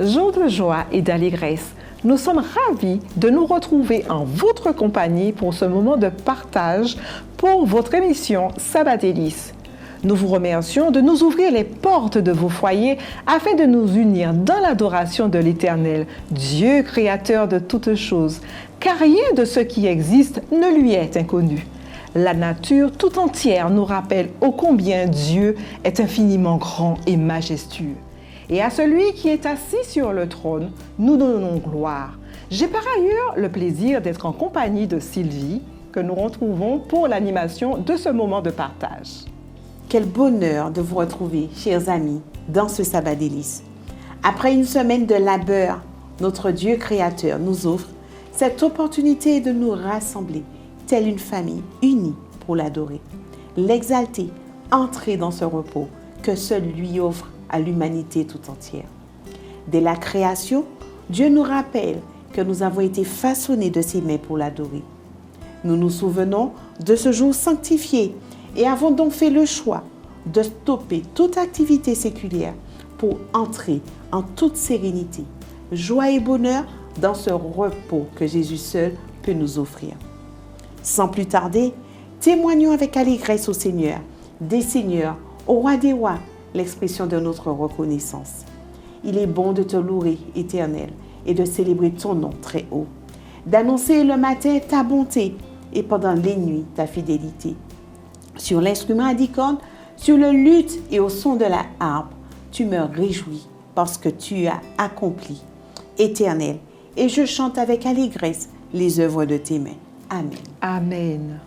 Jour de joie et d'allégresse, nous sommes ravis de nous retrouver en votre compagnie pour ce moment de partage pour votre émission Sabbat Délices. Nous vous remercions de nous ouvrir les portes de vos foyers afin de nous unir dans l'adoration de l'Éternel, Dieu créateur de toutes choses, car rien de ce qui existe ne lui est inconnu. La nature tout entière nous rappelle ô combien Dieu est infiniment grand et majestueux. Et à celui qui est assis sur le trône, nous donnons gloire. J'ai par ailleurs le plaisir d'être en compagnie de Sylvie, que nous retrouvons pour l'animation de ce moment de partage. Quel bonheur de vous retrouver, chers amis, dans ce sabbat délice. Après une semaine de labeur, notre Dieu créateur nous offre cette opportunité de nous rassembler, telle une famille unie pour l'adorer, l'exalter, entrer dans ce repos que seul lui offre à l'humanité tout entière. Dès la création, Dieu nous rappelle que nous avons été façonnés de ses mains pour l'adorer. Nous nous souvenons de ce jour sanctifié et avons donc fait le choix de stopper toute activité séculière pour entrer en toute sérénité, joie et bonheur dans ce repos que Jésus seul peut nous offrir. Sans plus tarder, témoignons avec allégresse au Seigneur, des seigneurs, au roi des rois, l'expression de notre reconnaissance. Il est bon de te louer, Éternel, et de célébrer ton nom très haut, d'annoncer le matin ta bonté et pendant les nuits ta fidélité. Sur l'instrument à 10 cordes, sur le luth et au son de la harpe, tu me réjouis parce que tu as accompli, Éternel, et je chante avec allégresse les œuvres de tes mains. Amen. Amen.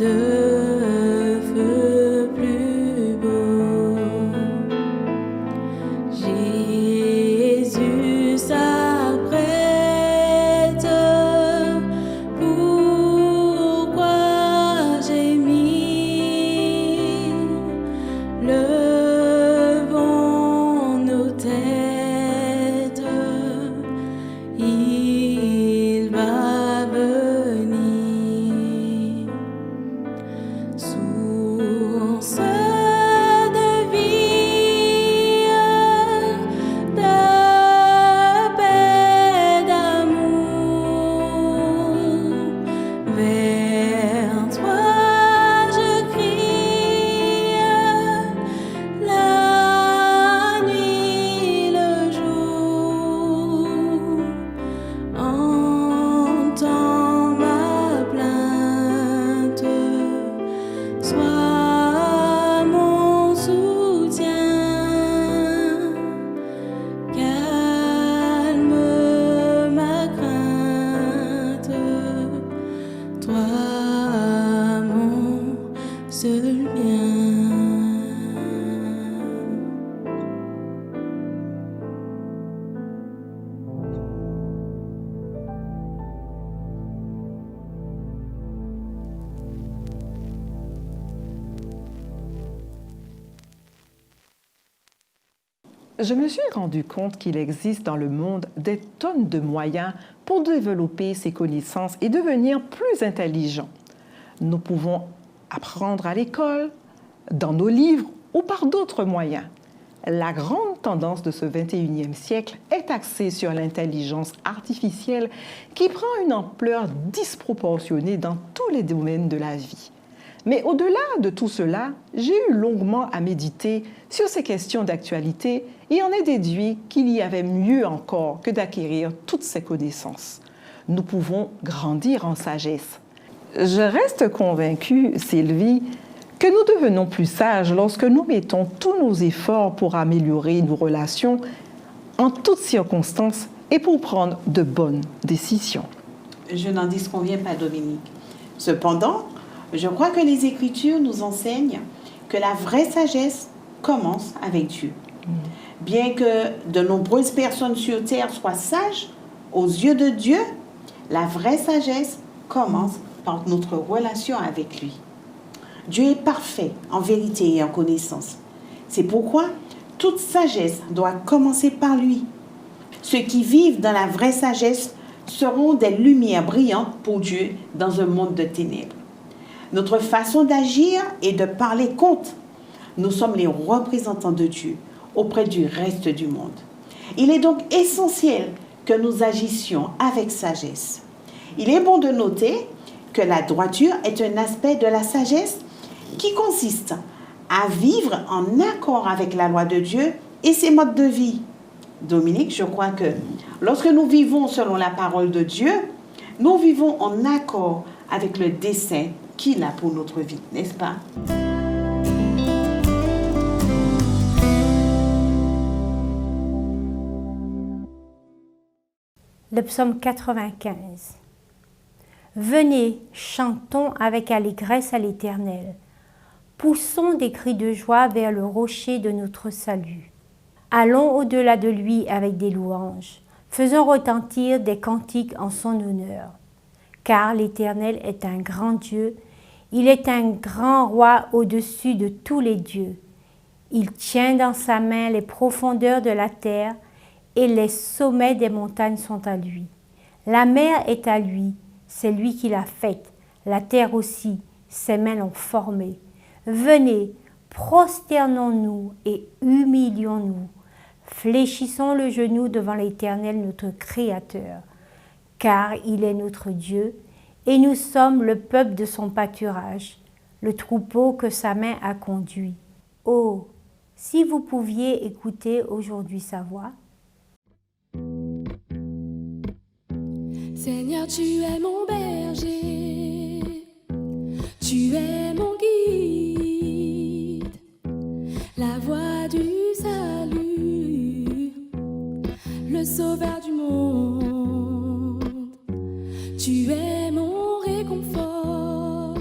de feu plus beau. Jésus s'apprête, pourquoi j'ai mis levons nos têtes, il va venir. Source de vie, de paix, d'amour, vers toi je crie, la nuit, le jour, entends ma plainte, sois mon soutien, calme ma crainte, toi mon seul bien. Je me suis rendu compte qu'il existe dans le monde des tonnes de moyens pour développer ses connaissances et devenir plus intelligents. Nous pouvons apprendre à l'école, dans nos livres ou par d'autres moyens. La grande tendance de ce 21e siècle est axée sur l'intelligence artificielle qui prend une ampleur disproportionnée dans tous les domaines de la vie. Mais au-delà de tout cela, j'ai eu longuement à méditer sur ces questions d'actualité et en ai déduit qu'il y avait mieux encore que d'acquérir toutes ces connaissances. Nous pouvons grandir en sagesse. Je reste convaincue, Sylvie, que nous devenons plus sages lorsque nous mettons tous nos efforts pour améliorer nos relations en toutes circonstances et pour prendre de bonnes décisions. Je n'en disconviens pas, Dominique. Cependant, je crois que les Écritures nous enseignent que la vraie sagesse commence avec Dieu. Bien que de nombreuses personnes sur terre soient sages aux yeux de Dieu, la vraie sagesse commence par notre relation avec lui. Dieu est parfait en vérité et en connaissance. C'est pourquoi toute sagesse doit commencer par lui. Ceux qui vivent dans la vraie sagesse seront des lumières brillantes pour Dieu dans un monde de ténèbres. Notre façon d'agir et de parler compte. Nous sommes les représentants de Dieu auprès du reste du monde. Il est donc essentiel que nous agissions avec sagesse. Il est bon de noter que la droiture est un aspect de la sagesse qui consiste à vivre en accord avec la loi de Dieu et ses modes de vie. Dominique, je crois que lorsque nous vivons selon la parole de Dieu, nous vivons en accord avec le dessein qu'il a pour notre vie, n'est-ce pas? Le psaume 95. Venez, chantons avec allégresse à l'Éternel. Poussons des cris de joie vers le rocher de notre salut. Allons au-delà de lui avec des louanges. Faisons retentir des cantiques en son honneur. Car l'Éternel est un grand Dieu. Il est un grand roi au-dessus de tous les dieux. Il tient dans sa main les profondeurs de la terre et les sommets des montagnes sont à lui. La mer est à lui, c'est lui qui l'a faite. La terre aussi, ses mains l'ont formée. Venez, prosternons-nous et humilions-nous. Fléchissons le genou devant l'Éternel, notre Créateur. Car il est notre Dieu, et nous sommes le peuple de son pâturage, le troupeau que sa main a conduit. Oh, si vous pouviez écouter aujourd'hui sa voix. Seigneur, tu es mon berger, tu es mon guide, la voie du salut, le sauveur du monde. Tu es mon réconfort,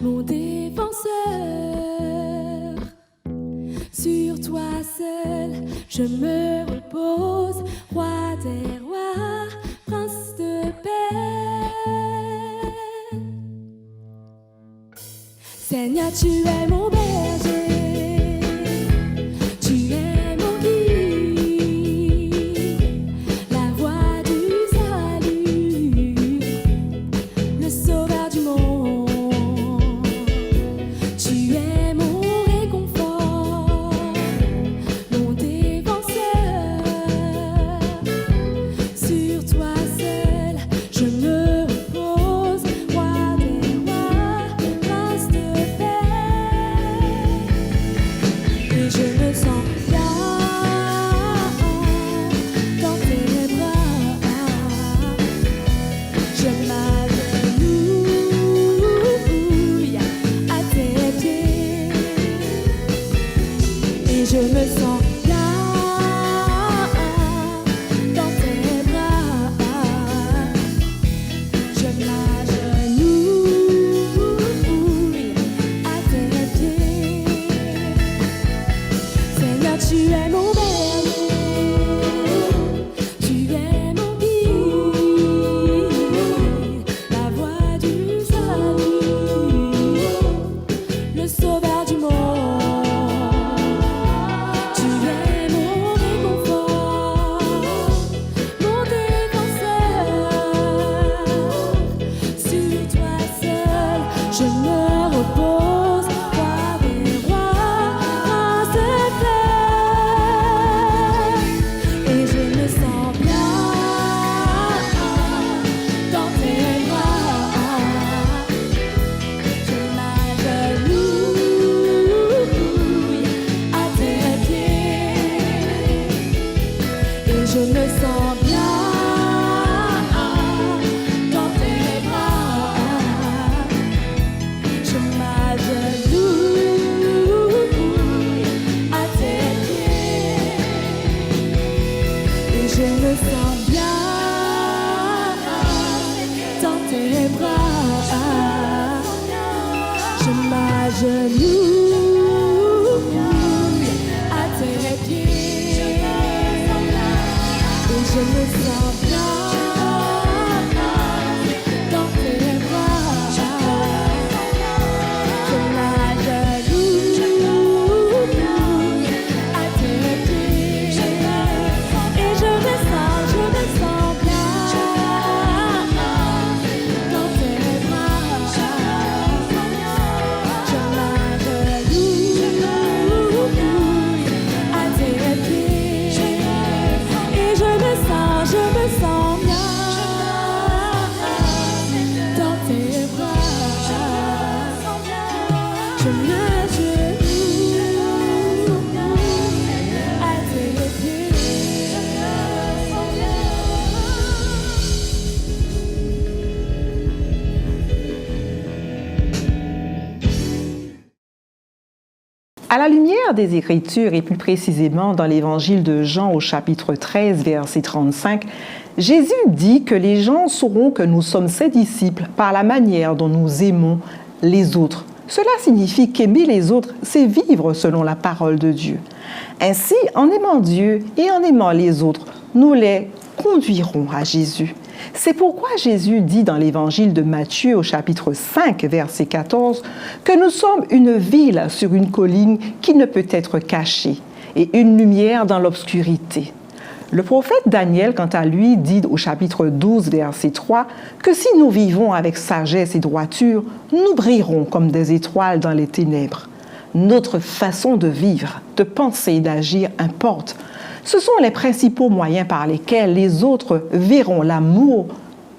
mon défenseur. Sur toi seul, je me repose, roi des rois, prince de paix. Seigneur, tu es mon berger, tu es mon guide, la voie du salut, le sauveur du monde. Tu es mon réconfort, mon défenseur. Sur toi seul, je me repose, roi des rois, prince de paix. Et je me sens bien dans tes bras. Je m'agenouille à tes pieds. Et je me sens bien dans tes bras. Je m'agenouille à tes pieds. Seigneur, tu es mon berger, tu es mon guide, la voie du salut, le sauveur du monde. Tu es mon réconfort, mon défenseur. Sur toi seul, je me repose, roi des rois, prince de paix. Et je me sens bien dans tes bras. Je m'agenouille à tes pieds. Et je me sens bien dans tes bras. Je m'agenouille à tes pieds. Et je me sens bien dans tes bras. Je m'agenouille à tes pieds. Et je me sens bien dans tes bras. Je m'agenouille à tes pieds. Et je me sens bien dans tes bras. Je m'agenouille à tes pieds. Et je me sens bien dans tes bras. Je m'agenouille à tes pieds. À la lumière des Écritures, et plus précisément dans l'Évangile de Jean au chapitre 13, verset 35, Jésus dit que les gens sauront que nous sommes ses disciples par la manière dont nous aimons les autres. Cela signifie qu'aimer les autres, c'est vivre selon la parole de Dieu. Ainsi, en aimant Dieu et en aimant les autres, nous les conduirons à Jésus. C'est pourquoi Jésus dit dans l'Évangile de Matthieu au chapitre 5, verset 14, que nous sommes une ville sur une colline qui ne peut être cachée et une lumière dans l'obscurité. Le prophète Daniel, quant à lui, dit au chapitre 12, verset 3, que si nous vivons avec sagesse et droiture, nous brillerons comme des étoiles dans les ténèbres. Notre façon de vivre, de penser et d'agir importe. Ce sont les principaux moyens par lesquels les autres verront l'amour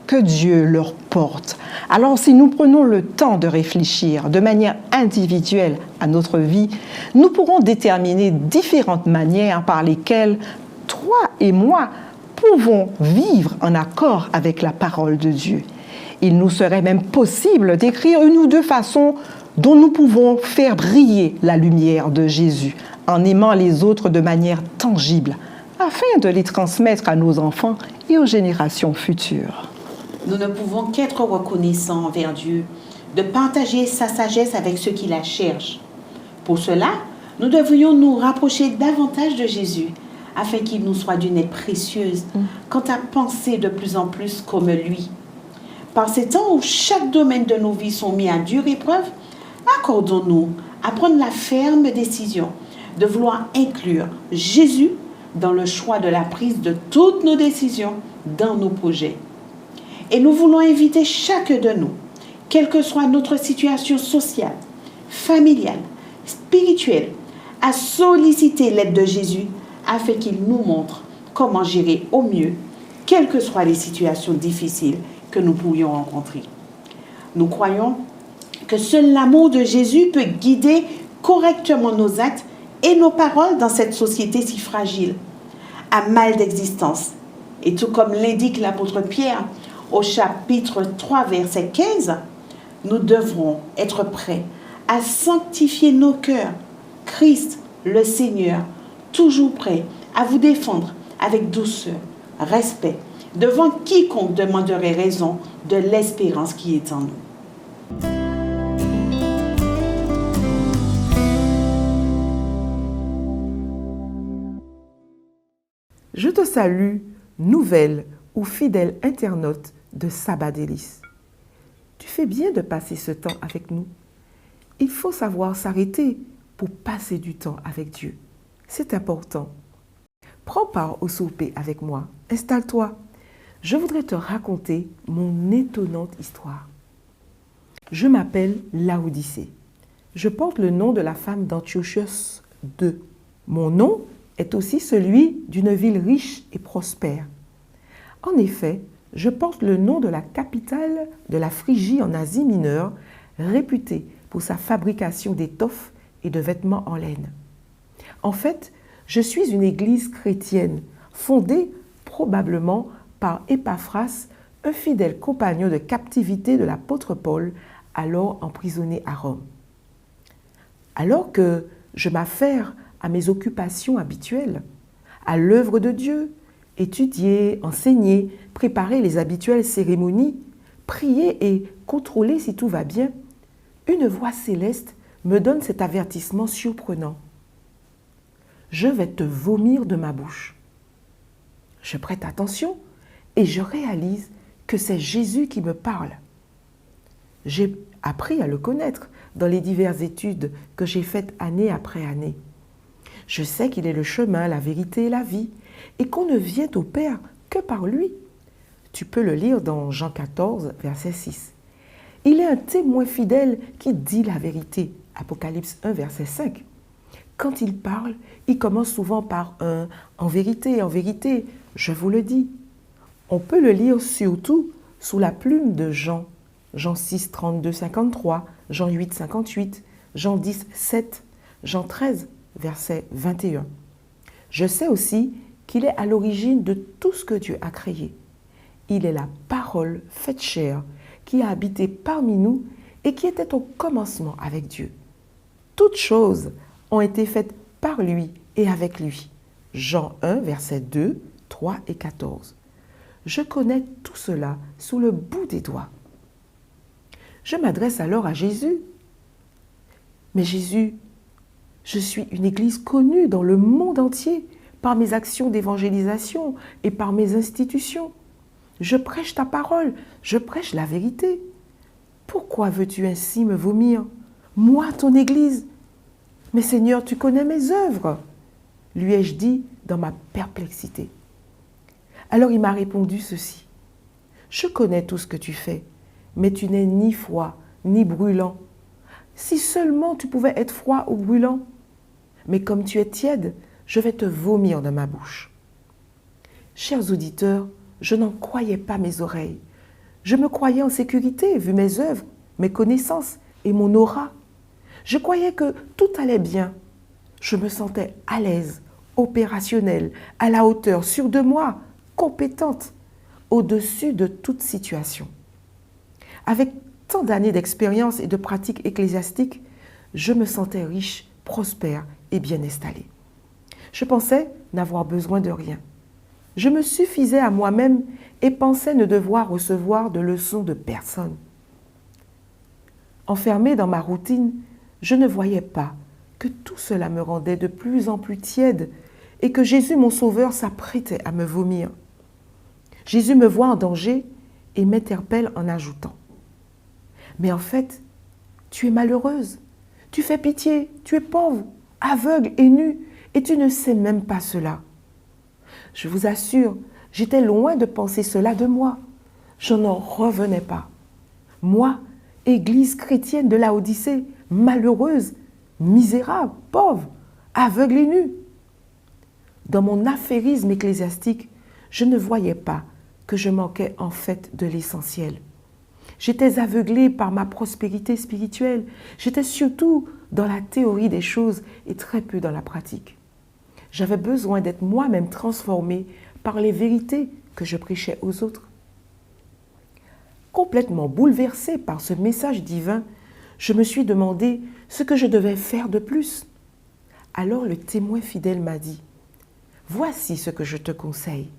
que Dieu leur porte. Alors, si nous prenons le temps de réfléchir de manière individuelle à notre vie, nous pourrons déterminer différentes manières par lesquelles toi et moi pouvons vivre en accord avec la parole de Dieu. Il nous serait même possible d'écrire une ou deux façons dont nous pouvons faire briller la lumière de Jésus en aimant les autres de manière tangible, afin de les transmettre à nos enfants et aux générations futures. Nous ne pouvons qu'être reconnaissants envers Dieu de partager sa sagesse avec ceux qui la cherchent. Pour cela, nous devrions nous rapprocher davantage de Jésus afin qu'il nous soit d'une aide précieuse quant à penser de plus en plus comme lui. Par ces temps où chaque domaine de nos vies sont mis à dure épreuve, accordons-nous à prendre la ferme décision de vouloir inclure Jésus dans le choix de la prise de toutes nos décisions dans nos projets. Et nous voulons inviter chacun de nous, quelle que soit notre situation sociale, familiale, spirituelle, à solliciter l'aide de Jésus afin qu'il nous montre comment gérer au mieux, quelles que soient les situations difficiles que nous pourrions rencontrer. Nous croyons que seul l'amour de Jésus peut guider correctement nos actes et nos paroles dans cette société si fragile, à mal d'existence. Et tout comme l'indique l'apôtre Pierre au chapitre 3, verset 15, nous devrons être prêts à sanctifier nos cœurs. Christ, le Seigneur, toujours prêt à vous défendre avec douceur, respect, devant quiconque demanderait raison de l'espérance qui est en nous. Je te salue, nouvelle ou fidèle internaute de Sabbat Délices. Tu fais bien de passer ce temps avec nous. Il faut savoir s'arrêter pour passer du temps avec Dieu. C'est important. Prends part au souper avec moi. Installe-toi. Je voudrais te raconter mon étonnante histoire. Je m'appelle Laodicée. Je porte le nom de la femme d'Antiochos II. Mon nom est aussi celui d'une ville riche et prospère. En effet, je porte le nom de la capitale de la Phrygie en Asie mineure, réputée pour sa fabrication d'étoffes et de vêtements en laine. En fait, je suis une église chrétienne, fondée probablement par Épaphras, un fidèle compagnon de captivité de l'apôtre Paul, alors emprisonné à Rome. Alors que je m'affaire à mes occupations habituelles, à l'œuvre de Dieu, étudier, enseigner, préparer les habituelles cérémonies, prier et contrôler si tout va bien, une voix céleste me donne cet avertissement surprenant. Je vais te vomir de ma bouche. Je prête attention et je réalise que c'est Jésus qui me parle. J'ai appris à le connaître dans les diverses études que j'ai faites année après année. Je sais qu'il est le chemin, la vérité et la vie, et qu'on ne vient au Père que par lui. Tu peux le lire dans Jean 14, verset 6. Il est un témoin fidèle qui dit la vérité. Apocalypse 1, verset 5. Quand il parle, il commence souvent par un « en vérité, je vous le dis ». On peut le lire surtout sous la plume de Jean. Jean 6, 32, 53, Jean 8, 58, Jean 10, 7, Jean 13, verset 21. Je sais aussi qu'il est à l'origine de tout ce que Dieu a créé. Il est la parole faite chair qui a habité parmi nous et qui était au commencement avec Dieu. Toutes choses ont été faites par lui et avec lui. Jean 1, versets 2, 3 et 14. Je connais tout cela sous le bout des doigts. Je m'adresse alors à Jésus. Mais Jésus, je suis une église connue dans le monde entier par mes actions d'évangélisation et par mes institutions. Je prêche ta parole, je prêche la vérité. Pourquoi veux-tu ainsi me vomir, moi, ton église? Mais Seigneur, tu connais mes œuvres, lui ai-je dit dans ma perplexité. Alors il m'a répondu ceci. Je connais tout ce que tu fais, mais tu n'es ni froid, ni brûlant. Si seulement tu pouvais être froid ou brûlant. Mais comme tu es tiède, je vais te vomir dans ma bouche. Chers auditeurs, je n'en croyais pas mes oreilles. Je me croyais en sécurité, vu mes œuvres, mes connaissances et mon aura. Je croyais que tout allait bien. Je me sentais à l'aise, opérationnelle, à la hauteur, sûre de moi, compétente, au-dessus de toute situation. Avec tant d'années d'expérience et de pratiques ecclésiastiques, je me sentais riche, prospère et bien installée. Je pensais n'avoir besoin de rien. Je me suffisais à moi-même et pensais ne devoir recevoir de leçons de personne. Enfermée dans ma routine, je ne voyais pas que tout cela me rendait de plus en plus tiède et que Jésus, mon Sauveur, s'apprêtait à me vomir. Jésus me voit en danger et m'interpelle en ajoutant « Mais en fait, tu es malheureuse, tu fais pitié, tu es pauvre, aveugle et nue, et tu ne sais même pas cela. » Je vous assure, j'étais loin de penser cela de moi. Je n'en revenais pas. Moi, Église chrétienne de Laodicée, malheureuse, misérable, pauvre, aveugle et nue. Dans mon affairisme ecclésiastique, je ne voyais pas que je manquais en fait de l'essentiel. J'étais aveuglée par ma prospérité spirituelle. J'étais surtout dans la théorie des choses et très peu dans la pratique. J'avais besoin d'être moi-même transformée par les vérités que je prêchais aux autres. Complètement bouleversée par ce message divin, je me suis demandé ce que je devais faire de plus. Alors le témoin fidèle m'a dit « Voici ce que je te conseille.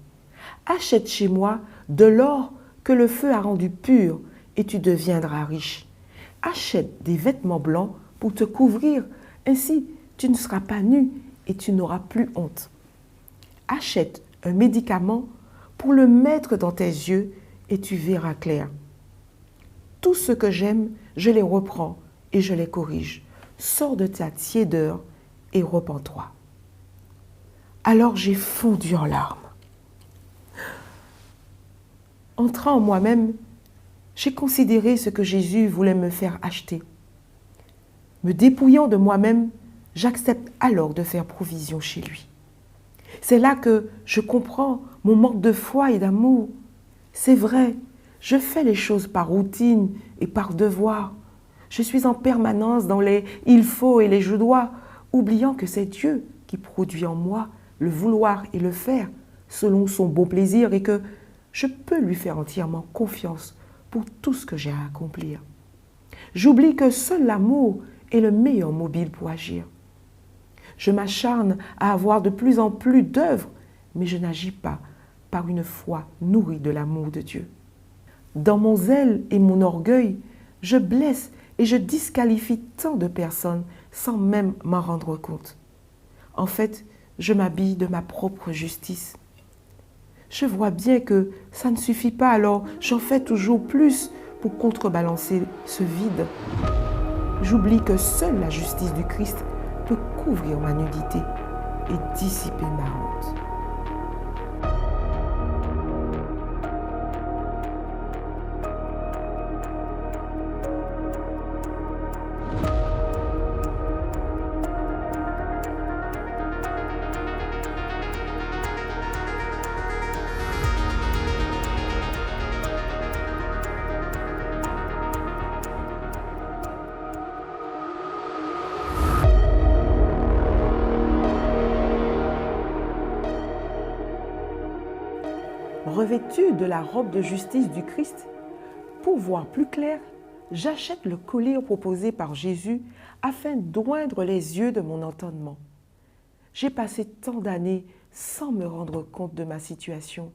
Achète chez moi de l'or que le feu a rendu pur et tu deviendras riche. Achète des vêtements blancs pour te couvrir, ainsi tu ne seras pas nu et tu n'auras plus honte. Achète un médicament pour le mettre dans tes yeux et tu verras clair. Tout ce que j'aime, je les reprends et je les corrige. Sors de ta tiédeur et repens-toi. » Alors j'ai fondu en larmes. Entrant en moi-même, j'ai considéré ce que Jésus voulait me faire acheter. Me dépouillant de moi-même, j'accepte alors de faire provision chez lui. C'est là que je comprends mon manque de foi et d'amour. C'est vrai, je fais les choses par routine et par devoir. Je suis en permanence dans les « il faut » et les « je dois », oubliant que c'est Dieu qui produit en moi le vouloir et le faire selon son bon plaisir et que je peux lui faire entièrement confiance pour tout ce que j'ai à accomplir. J'oublie que seul l'amour est le meilleur mobile pour agir. Je m'acharne à avoir de plus en plus d'œuvres, mais je n'agis pas par une foi nourrie de l'amour de Dieu. Dans mon zèle et mon orgueil, je blesse et je disqualifie tant de personnes sans même m'en rendre compte. En fait, je m'habille de ma propre justice. Je vois bien que ça ne suffit pas, alors j'en fais toujours plus pour contrebalancer ce vide. J'oublie que seule la justice du Christ peut couvrir ma nudité et dissiper ma honte. Revêtue de la robe de justice du Christ, pour voir plus clair, j'achète le collier proposé par Jésus afin d'oindre les yeux de mon entendement. J'ai passé tant d'années sans me rendre compte de ma situation,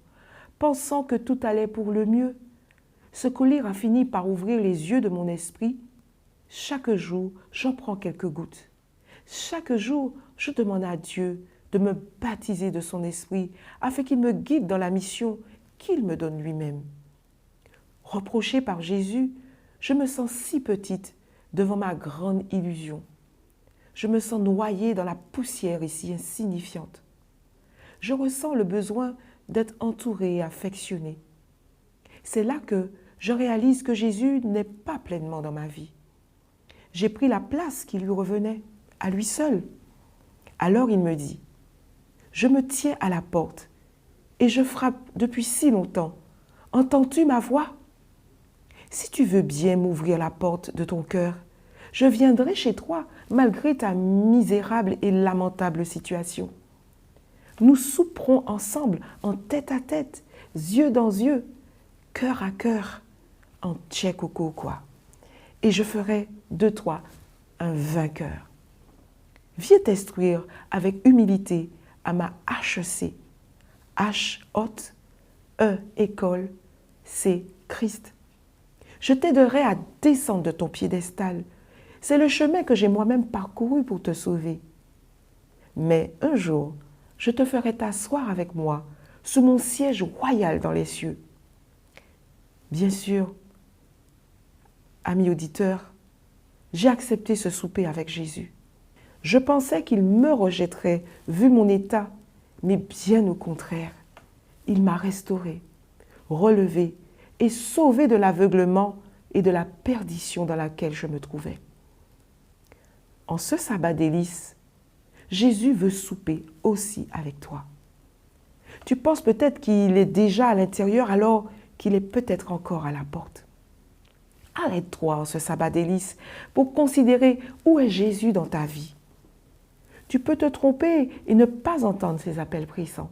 pensant que tout allait pour le mieux. Ce collier a fini par ouvrir les yeux de mon esprit. Chaque jour, j'en prends quelques gouttes. Chaque jour, je demande à Dieu de me baptiser de son esprit afin qu'il me guide dans la mission qu'il me donne lui-même. Reprochée par Jésus, je me sens si petite devant ma grande illusion. Je me sens noyée dans la poussière et si insignifiante. Je ressens le besoin d'être entourée et affectionnée. C'est là que je réalise que Jésus n'est pas pleinement dans ma vie. J'ai pris la place qui lui revenait, à lui seul. Alors il me dit « Je me tiens à la porte et je frappe depuis si longtemps. Entends-tu ma voix? Si tu veux bien m'ouvrir la porte de ton cœur, je viendrai chez toi malgré ta misérable et lamentable situation. Nous souperons ensemble en tête à tête, yeux dans yeux, cœur à cœur, en tchèque-coco quoi. Et je ferai de toi un vainqueur. Viens t'instruire avec humilité à ma HEC. H, hôte, E, école, C, Christ. Je t'aiderai à descendre de ton piédestal. C'est le chemin que j'ai moi-même parcouru pour te sauver. Mais un jour, je te ferai t'asseoir avec moi sous mon siège royal dans les cieux. Bien sûr, amis auditeurs, j'ai accepté ce souper avec Jésus. Je pensais qu'il me rejetterait vu mon état, mais bien au contraire, il m'a restauré, relevé et sauvé de l'aveuglement et de la perdition dans laquelle je me trouvais. En ce sabbat délice, Jésus veut souper aussi avec toi. Tu penses peut-être qu'il est déjà à l'intérieur alors qu'il est peut-être encore à la porte. Arrête-toi en ce sabbat délice pour considérer où est Jésus dans ta vie. Tu peux te tromper et ne pas entendre ses appels pressants.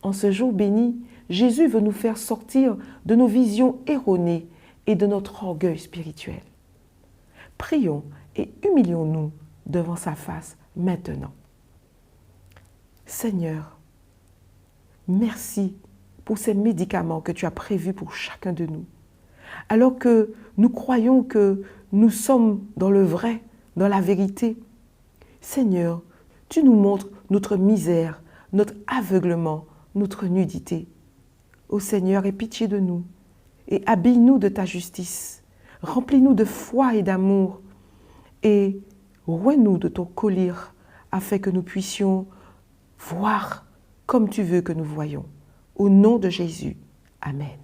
En ce jour béni, Jésus veut nous faire sortir de nos visions erronées et de notre orgueil spirituel. Prions et humilions-nous devant sa face maintenant. Seigneur, merci pour ces médicaments que tu as prévus pour chacun de nous. Alors que nous croyons que nous sommes dans le vrai, dans la vérité, Seigneur, tu nous montres notre misère, notre aveuglement, notre nudité. Ô Seigneur, aie pitié de nous et habille-nous de ta justice. Remplis-nous de foi et d'amour et rouins-nous de ton collier afin que nous puissions voir comme tu veux que nous voyons. Au nom de Jésus. Amen.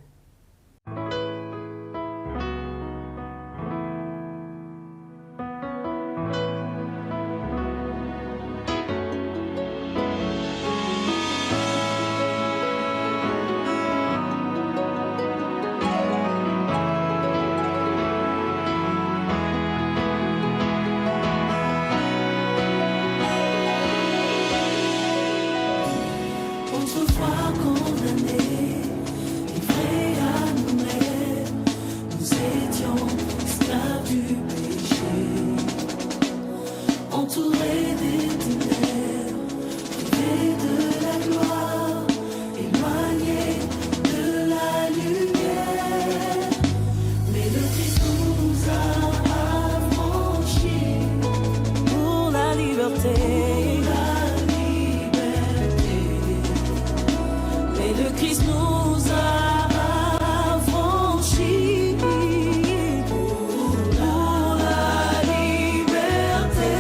Autrefois condamnés, livrés à nous-mêmes, nous étions esclaves du péché, entourés des ténèbres, privés de la gloire, éloignés de la lumière. Mais le Christ nous a affranchis pour la liberté. Le Christ nous a affranchis pour la liberté.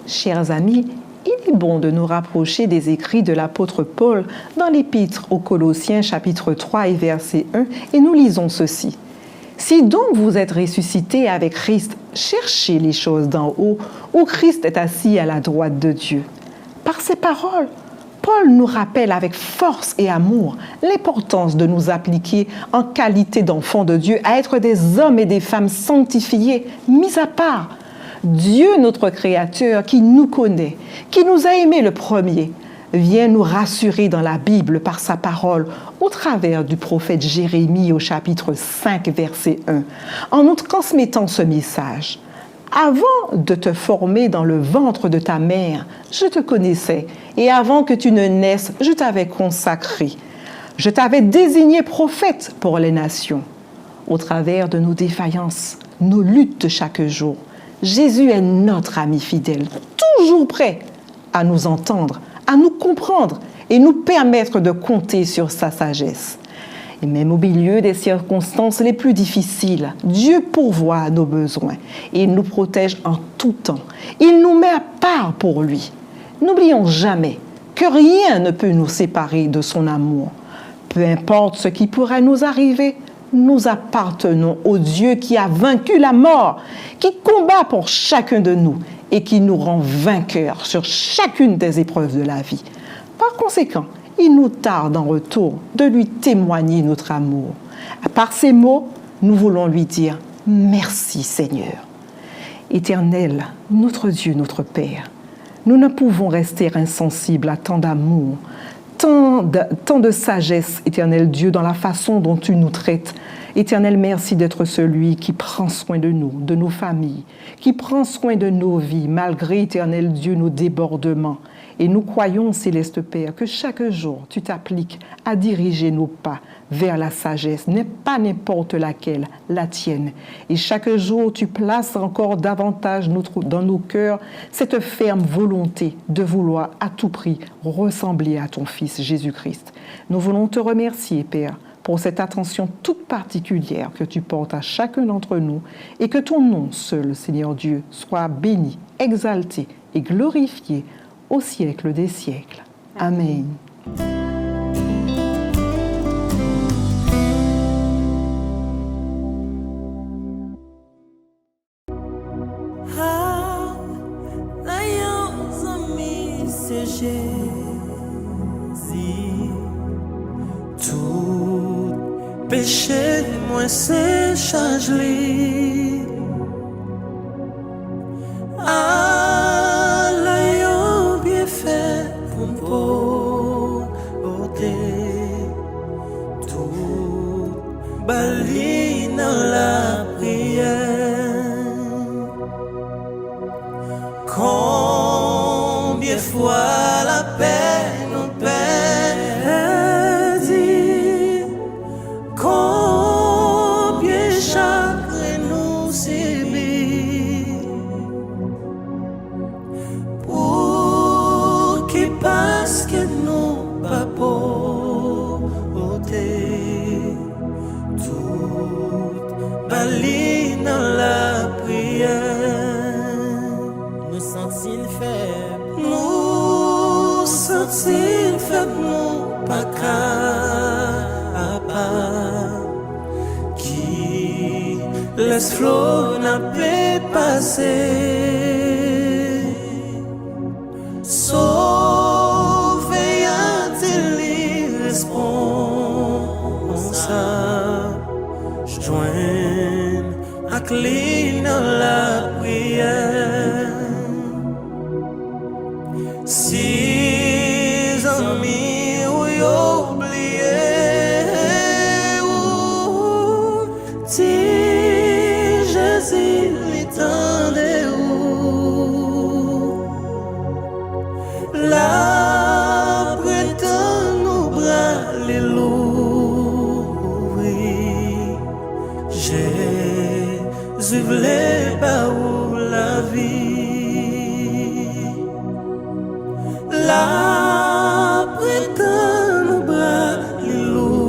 Chers amis, il est bon de nous rapprocher des écrits de l'apôtre Paul dans l'épître aux Colossiens chapitre 3 et verset 1 et nous lisons ceci. Si donc vous êtes ressuscités avec Christ, cherchez les choses d'en haut où Christ est assis à la droite de Dieu. Par ces paroles, Paul nous rappelle avec force et amour l'importance de nous appliquer en qualité d'enfants de Dieu à être des hommes et des femmes sanctifiés, mis à part. Dieu, notre Créateur, qui nous connaît, qui nous a aimés le premier, vient nous rassurer dans la Bible par sa parole au travers du prophète Jérémie au chapitre 5, verset 1, en nous transmettant ce message. Avant de te former dans le ventre de ta mère, je te connaissais, et avant que tu ne naisses, je t'avais consacré. Je t'avais désigné prophète pour les nations. Au travers de nos défaillances, nos luttes de chaque jour, Jésus est notre ami fidèle, toujours prêt à nous entendre, à nous comprendre et nous permettre de compter sur sa sagesse. Et même au milieu des circonstances les plus difficiles, Dieu pourvoit à nos besoins et il nous protège en tout temps. Il nous met à part pour lui. N'oublions jamais que rien ne peut nous séparer de son amour. Peu importe ce qui pourrait nous arriver, nous appartenons au Dieu qui a vaincu la mort, qui combat pour chacun de nous et qui nous rend vainqueurs sur chacune des épreuves de la vie. Par conséquent, il nous tarde en retour de lui témoigner notre amour. Par ces mots, nous voulons lui dire « Merci Seigneur ». Éternel, notre Dieu, notre Père, nous ne pouvons rester insensibles à tant d'amour, tant de sagesse, éternel Dieu, dans la façon dont tu nous traites. Éternel, merci d'être celui qui prend soin de nous, de nos familles, qui prend soin de nos vies, malgré, éternel Dieu, nos débordements. Et nous croyons, Céleste Père, que chaque jour, tu t'appliques à diriger nos pas vers la sagesse, n'est pas n'importe laquelle, la tienne. Et chaque jour, tu places encore davantage dans nos cœurs cette ferme volonté de vouloir à tout prix ressembler à ton Fils Jésus-Christ. Nous voulons te remercier, Père, pour cette attention toute particulière que tu portes à chacun d'entre nous et que ton nom seul, Seigneur Dieu, soit béni, exalté et glorifié au siècle des siècles. Amen. Tout péché, moi c'est charge-li. L'ayant bien fait pour tout bali dans la prière. Combien de fois la paix nous perdit, combien chacun nous subit, pour qui parce que nous pas porter tout bali dans la prière. Nous sentons faibles, nous sentons faibles, nous pas capables, qui laisse flot n'a pas passé. Sauver a-t-il responsable, joindre à clé dans la prière. Si amis ou oublié, si Jésus l'étendait la prétend nous bras les l'ouvrir. Jésus voulait pas où la vie. La prétend nous bras les l'ouvrir.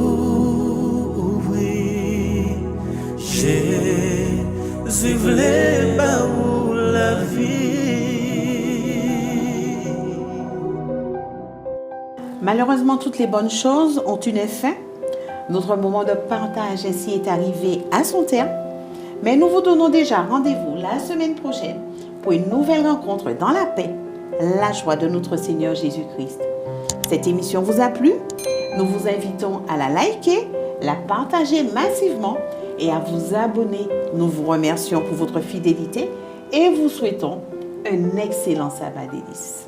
Jésus voulait pas où la vie. Malheureusement, toutes les bonnes choses ont une fin. Notre moment de partage ainsi est arrivé à son terme. Mais nous vous donnons déjà rendez-vous la semaine prochaine pour une nouvelle rencontre dans la paix, la joie de notre Seigneur Jésus-Christ. Cette émission vous a plu? Nous vous invitons à la liker, la partager massivement et à vous abonner. Nous vous remercions pour votre fidélité et vous souhaitons un excellent sabbat délice.